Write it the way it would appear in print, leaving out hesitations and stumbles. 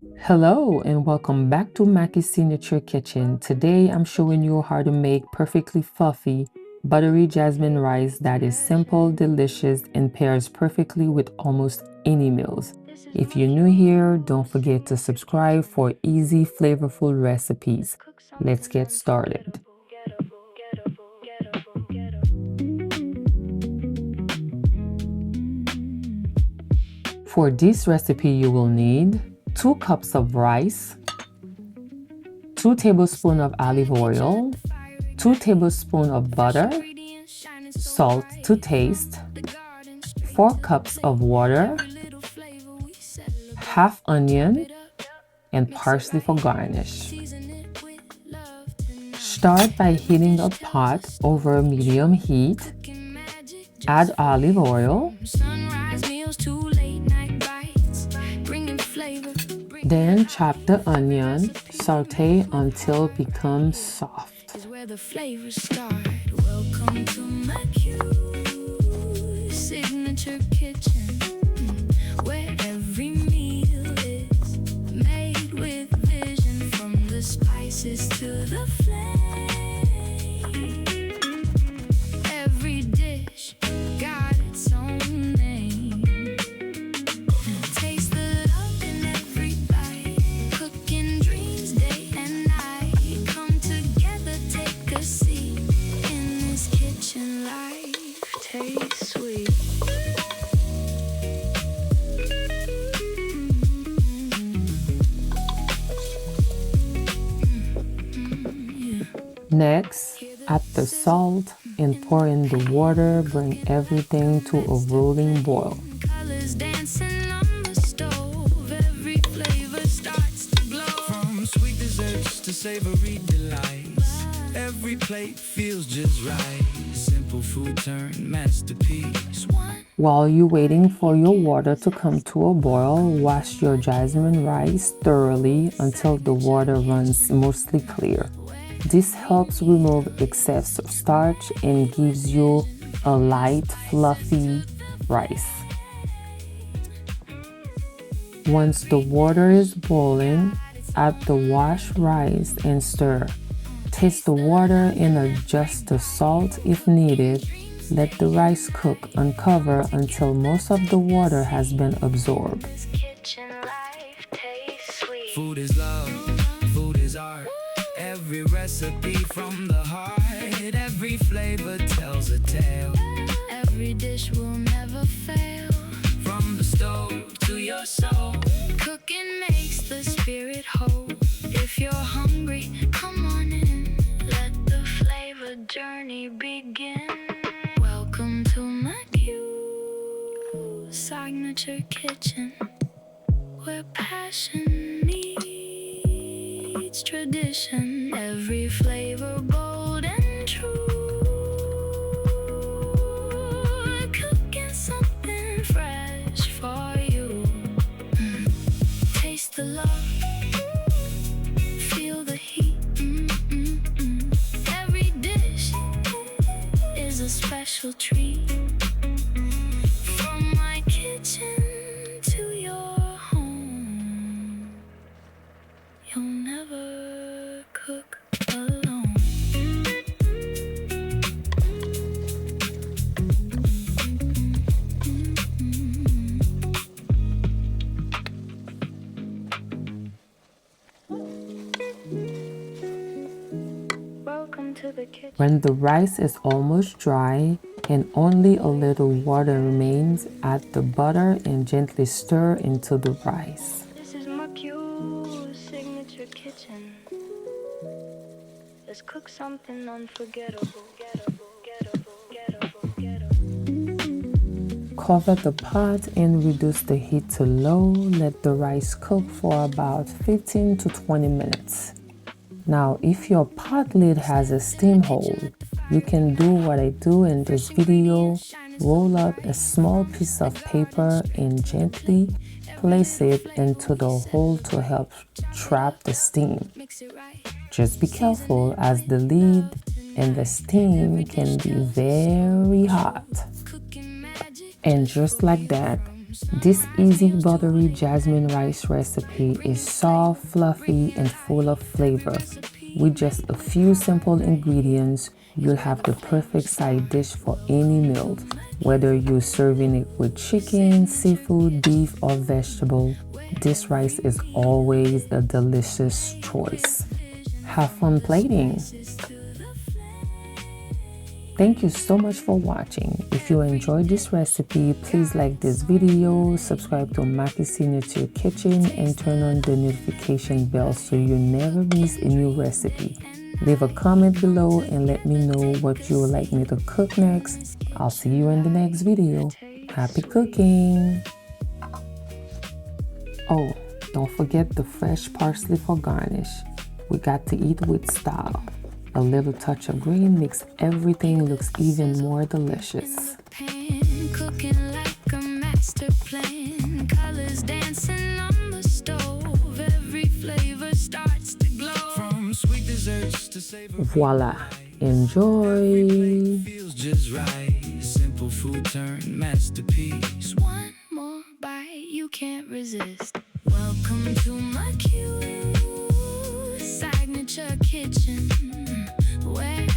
Hello and welcome back to Mackie's Signature Kitchen. Today I'm showing you how to make perfectly fluffy, buttery jasmine rice that is simple, delicious, and pairs perfectly with almost any meals. If you're new here, don't forget to subscribe for easy, flavorful recipes. Let's get started. For this recipe, you will need 2 cups of rice, 2 tablespoons of olive oil, 2 tablespoons of butter, salt to taste, 4 cups of water, half onion, and parsley for garnish. Start by heating a pot over medium heat. Add olive oil. Then chop the onion, sauté until it becomes soft. Welcome to Macuse Signature Kitchen, where every meal is made with vision, from the spices to the flame. Every dish got its own name. Taste the love in every bite, cooking dreams day and night. Come together, take a seat in this kitchen. Life tastes sweet. Next, add the salt and pour in the water. Bring everything to a rolling boil. From sweet desserts to savory delights, every plate feels just right. Simple food turned masterpiece. While you're waiting for your water to come to a boil, wash your jasmine rice thoroughly until the water runs mostly clear. This helps remove excess starch and gives you a light, fluffy rice. Once the water is boiling, add the washed rice and stir. Taste the water and adjust the salt if needed. Let the rice cook uncover until most of the water has been absorbed. Food is love, food is art. Every recipe from the heart, every flavor tells a tale. Every dish will never fail. From the stove to your soul, cooking makes the spirit whole. If you're hungry, come on in. Let the flavor journey begin. Welcome to Macuse Signature Kitchen, where passion meets tradition. Every flavor bold and true. Cooking something fresh for you. Taste the love, feel the heat. Every dish is a special treat. From my kitchen to your home, you'll never cook alone. Welcome to the kitchen. When the rice is almost dry and only a little water remains, add the butter and gently stir into the rice. This is Macuse Signature Kitchen. Let's cook something unforgettable. Cover the pot and reduce the heat to low. Let the rice cook for about 15 to 20 minutes. Now, if your pot lid has a steam hole, you can do what I do in this video. Roll up a small piece of paper and gently place it into the hole to help trap the steam. Just be careful, as the lid and the steam can be very hot. And just like that, This easy buttery jasmine rice recipe is soft, fluffy, and full of flavor. With just a few simple ingredients, you'll have the perfect side dish for any meal. Whether you're serving it with chicken, seafood, beef, or vegetable, this rice is always a delicious choice. Have fun plating! Thank you so much for watching. If you enjoyed this recipe, please like this video, subscribe to Macuse Signature Kitchen, and turn on the notification bell so you never miss a new recipe. Leave a comment below and let me know what you would like me to cook next. I'll see you in the next video. Happy cooking! Oh, don't forget the fresh parsley for garnish. We got to eat with style. A little touch of green makes everything looks even more delicious. Cooking like a master plan. Colors dancing on the stove. Every flavor starts to glow. From sweet desserts to savory. Voila! Enjoy! Feels just right. Simple food turned masterpiece. One more bite, you can't resist. Welcome to Macuse Signature Kitchen, where